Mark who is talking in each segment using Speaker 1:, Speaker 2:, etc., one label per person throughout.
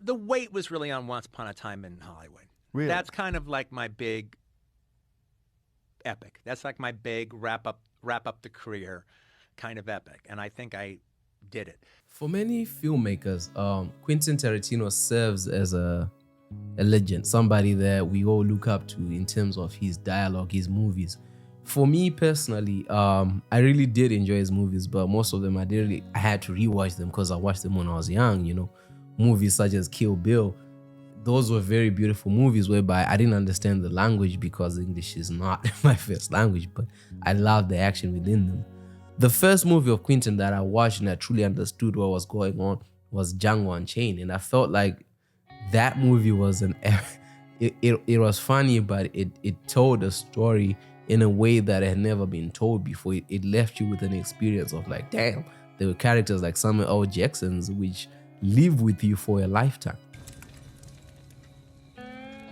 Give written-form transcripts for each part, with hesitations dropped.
Speaker 1: the weight was really on Once Upon a Time in Hollywood.
Speaker 2: Really?
Speaker 1: That's kind of like my big epic. That's like my big wrap up the career kind of epic, and I think I did it.
Speaker 3: For many filmmakers, Quentin Tarantino serves as a legend, somebody that we all look up to in terms of his dialogue, his movies. For me personally, I really did enjoy his movies, but most of them I had to rewatch them because I watched them when I was young. Movies such as Kill Bill, those were very beautiful movies whereby I didn't understand the language because English is not my first language, but I loved the action within them. The first movie of Quentin that I watched and I truly understood what was going on was Django Unchained, and I felt like that movie was it was funny, but it told a story in a way that had never been told before. It left you with an experience of like, damn, there were characters like Samuel L. Jackson's which live with you for a lifetime.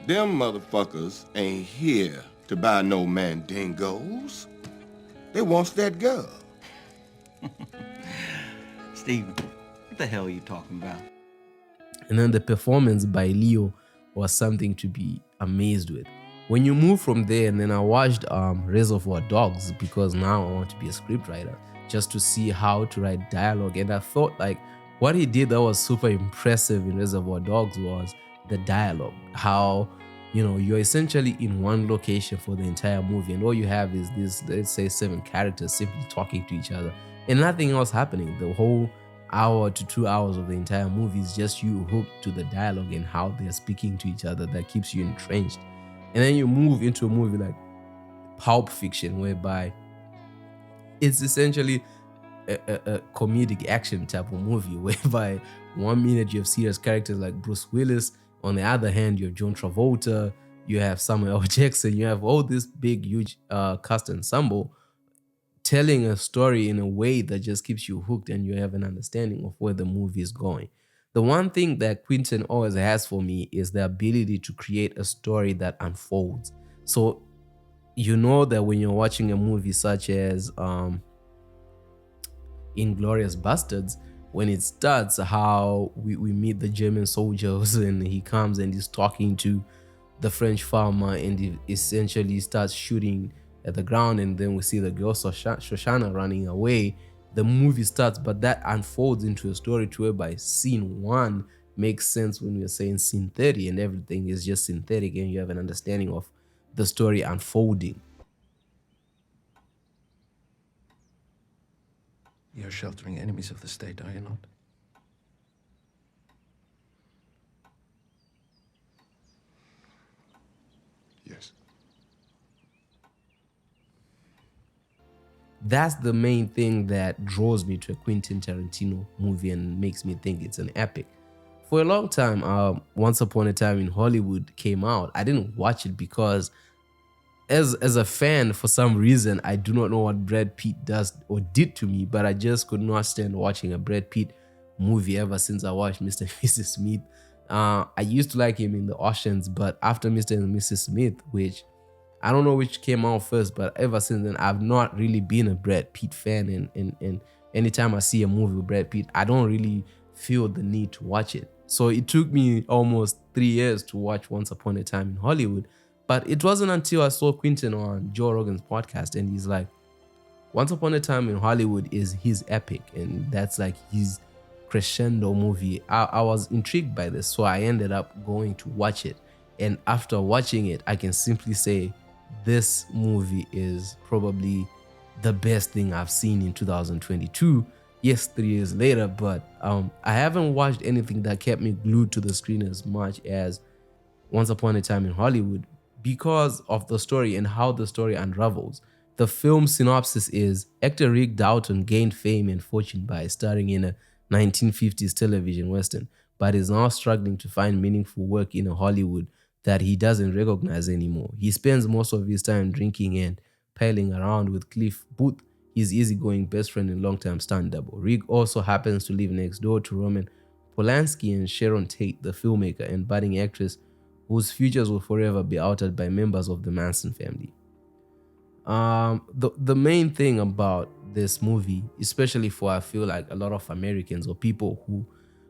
Speaker 4: Them motherfuckers ain't here to buy no mandingos. They wants that girl.
Speaker 5: Steven, what the hell are you talking about?
Speaker 3: And then the performance by Leo was something to be amazed with. When you move from there, and then I watched Reservoir Dogs because now I want to be a scriptwriter, just to see how to write dialogue. And I thought like what he did that was super impressive in Reservoir Dogs was the dialogue. How, you're essentially in one location for the entire movie, and all you have is this, let's say, 7 characters simply talking to each other and nothing else happening. The whole hour to 2 hours of the entire movie is just you hooked to the dialogue and how they're speaking to each other. That keeps you entrenched. And then you move into a movie like Pulp Fiction, whereby it's essentially a comedic action type of movie, whereby 1 minute you have serious characters like Bruce Willis, on the other hand you have John Travolta, you have Samuel L. Jackson, you have all this big huge cast ensemble telling a story in a way that just keeps you hooked and you have an understanding of where the movie is going. The one thing that Quentin always has for me is the ability to create a story that unfolds. So you know that when you're watching a movie such as Inglourious Bastards, when it starts, how we meet the German soldiers and he comes and he's talking to the French farmer and he essentially starts shooting at the ground, and then we see the girl Shoshana running away. The movie starts, but that unfolds into a story to whereby scene 1 makes sense when we're saying scene 30, and everything is just synthetic and you have an understanding of the story unfolding.
Speaker 2: You're sheltering enemies of the state, are you not?
Speaker 4: Yes.
Speaker 3: That's the main thing that draws me to a Quentin Tarantino movie and makes me think it's an epic. For a long time, Once Upon a Time in Hollywood came out. I didn't watch it because as a fan, for some reason, I do not know what Brad Pitt does or did to me, but I just could not stand watching a Brad Pitt movie ever since I watched Mr. and Mrs. Smith. I used to like him in The Oceans, but after Mr. and Mrs. Smith, which I don't know which came out first, but ever since then, I've not really been a Brad Pitt fan. And anytime I see a movie with Brad Pitt, I don't really feel the need to watch it. So it took me almost 3 years to watch Once Upon a Time in Hollywood. But it wasn't until I saw Quentin on Joe Rogan's podcast, and he's like, Once Upon a Time in Hollywood is his epic, and that's like his crescendo movie. I was intrigued by this, so I ended up going to watch it. And after watching it, I can simply say this movie is probably the best thing I've seen in 2022. Yes, 3 years later, but I haven't watched anything that kept me glued to the screen as much as Once Upon a Time in Hollywood, because of the story and how the story unravels. The film synopsis is: actor Rick Dalton gained fame and fortune by starring in a 1950s television western, but is now struggling to find meaningful work in a Hollywood that he doesn't recognize anymore. He spends most of his time drinking and palling around with Cliff Booth, his easygoing best friend and longtime stunt double. Rick also happens to live next door to Roman Polanski and Sharon Tate, the filmmaker and budding actress whose futures will forever be altered by members of the Manson family. The main thing about this movie, especially for I feel like a lot of Americans or people who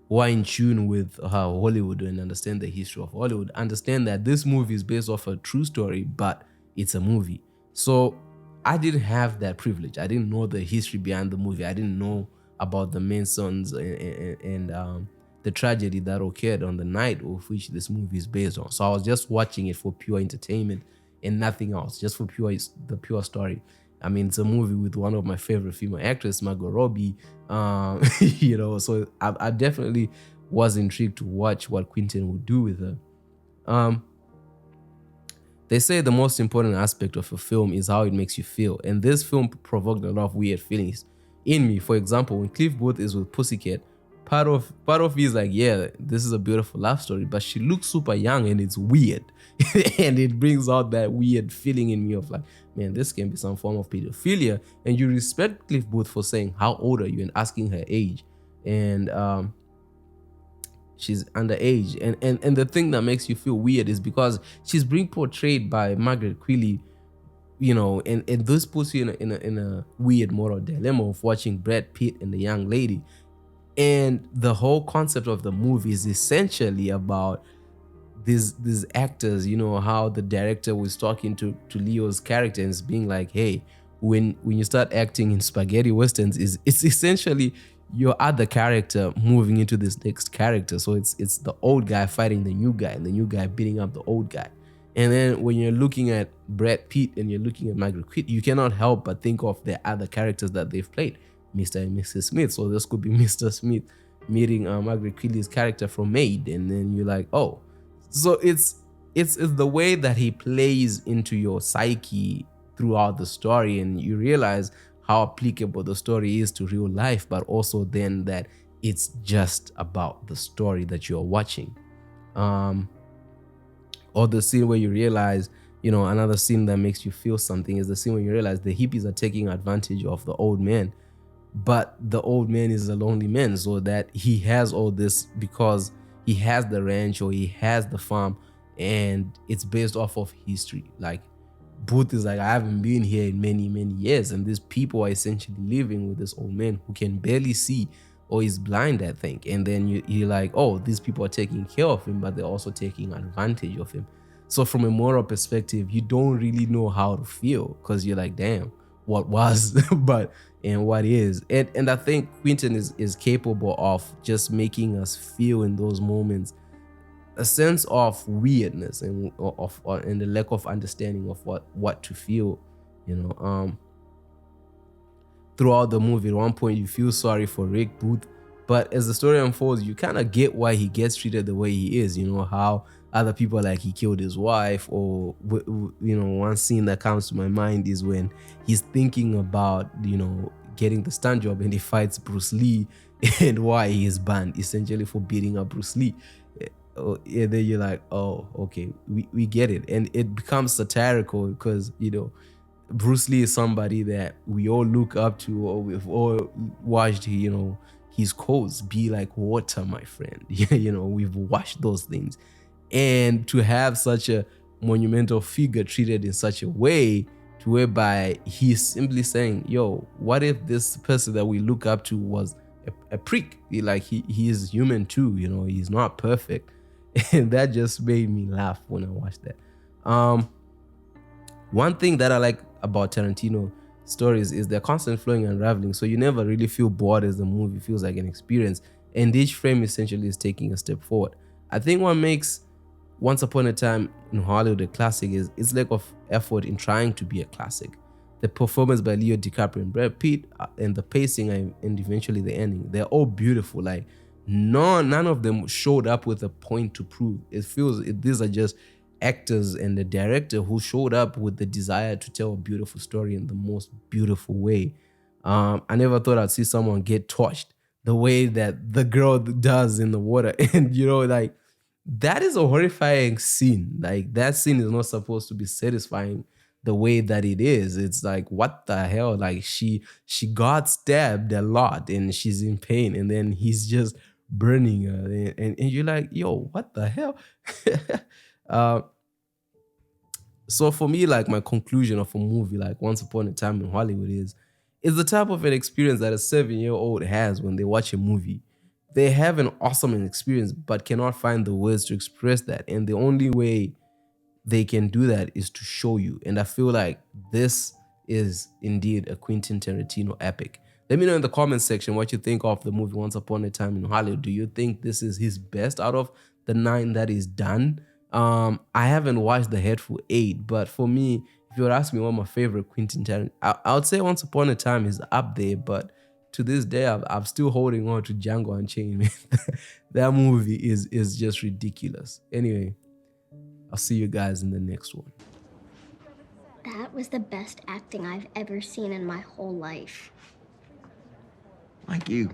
Speaker 3: who are in tune with Hollywood and understand the history of Hollywood understand that this movie is based off a true story, but it's a movie. So I didn't have that privilege. I didn't know the history behind the movie. I didn't know about the Mansons and the tragedy that occurred on the night of which this movie is based on. So I was just watching it for pure entertainment and nothing else, just for the pure story. I mean, it's a movie with one of my favorite female actresses, Margot Robbie. So I definitely was intrigued to watch what Quentin would do with her. They say the most important aspect of a film is how it makes you feel, and this film provoked a lot of weird feelings in me. For example, when Cliff Booth is with Pussycat, part of me is like, yeah, this is a beautiful love story, but she looks super young and it's weird. And it brings out that weird feeling in me of like, man, this can be some form of pedophilia. And you respect Cliff Booth for saying, how old are you, and asking her age. And she's underage. And the thing that makes you feel weird is because she's being portrayed by Margaret Qualley, and this puts you in a weird moral dilemma of watching Brad Pitt and the young lady. And the whole concept of the movie is essentially about these actors, how the director was talking to Leo's character and being like, hey, when you start acting in spaghetti westerns, it's essentially your other character moving into this next character. So it's the old guy fighting the new guy and the new guy beating up the old guy. And then when you're looking at Brad Pitt and you're looking at Margaret Qualley, you cannot help but think of the other characters that they've played, Mr. and Mrs. Smith. So this could be Mr. Smith meeting Margaret Qualley's character from Maid, and then you're like, oh. So it's the way that he plays into your psyche throughout the story, and you realize how applicable the story is to real life, but also then that it's just about the story that you're watching. Or the scene where you realize, another scene that makes you feel something is the scene where you realize the hippies are taking advantage of the old man, but the old man is a lonely man, so that he has all this because he has the ranch or he has the farm, and it's based off of history. Like, Booth is like, I haven't been here in many, many years, and these people are essentially living with this old man who can barely see or is blind, I think. And then you're like, oh, these people are taking care of him, but they're also taking advantage of him. So from a moral perspective, you don't really know how to feel, because you're like, damn, what was and what is. And I think Quentin is capable of just making us feel in those moments a sense of weirdness and the lack of understanding of what to feel. Throughout the movie, at one point you feel sorry for Rick Booth, but as the story unfolds, you kind of get why he gets treated the way he is. How other people are like, he killed his wife, or one scene that comes to my mind is when he's thinking about getting the stunt job, and he fights Bruce Lee, and why he is banned essentially for beating up Bruce Lee. And then you're like, oh, okay, we get it. And it becomes satirical because Bruce Lee is somebody that we all look up to, or we've all watched his quotes be like water, my friend. We've watched those things. And to have such a monumental figure treated in such a way to whereby he's simply saying, yo, what if this person that we look up to was a prick? Like, he is human too, he's not perfect. And that just made me laugh when I watched that. One thing that I like about Tarantino stories is they're constant flowing and unraveling, so you never really feel bored as the movie feels like an experience, and each frame essentially is taking a step forward. I think what makes Once Upon a Time in Hollywood a classic is its lack of effort in trying to be a classic. The performance by Leo DiCaprio and Brad Pitt, and the pacing and eventually the ending, they're all beautiful. Like, none of them showed up with a point to prove. It feels these are just actors and the director who showed up with the desire to tell a beautiful story in the most beautiful way. I never thought I'd see someone get touched the way that the girl does in the water. And like, that is a horrifying scene. Like, that scene is not supposed to be satisfying the way that it is. It's like, what the hell? Like, she got stabbed a lot and she's in pain, and then he's just burning her, and you're like, yo, what the hell? So for me, like, my conclusion of a movie like Once Upon a Time in Hollywood is the type of an experience that a 7-year-old has when they watch a movie they have an awesome experience but cannot find the words to express that. And the only way they can do that is to show you. And I feel like this is indeed a Quentin Tarantino epic. Let me know in the comments section what you think of the movie Once Upon a Time in Hollywood. Do you think this is his best out of the 9 that he's done? I haven't watched The Hateful Eight, but for me, if you would ask me what my favorite Quentin Tarantino, I would say Once Upon a Time is up there, but to this day, I'm still holding on to Django Unchained. That movie is just ridiculous. Anyway, I'll see you guys in the next one.
Speaker 6: That was the best acting I've ever seen in my whole life.
Speaker 5: Like you.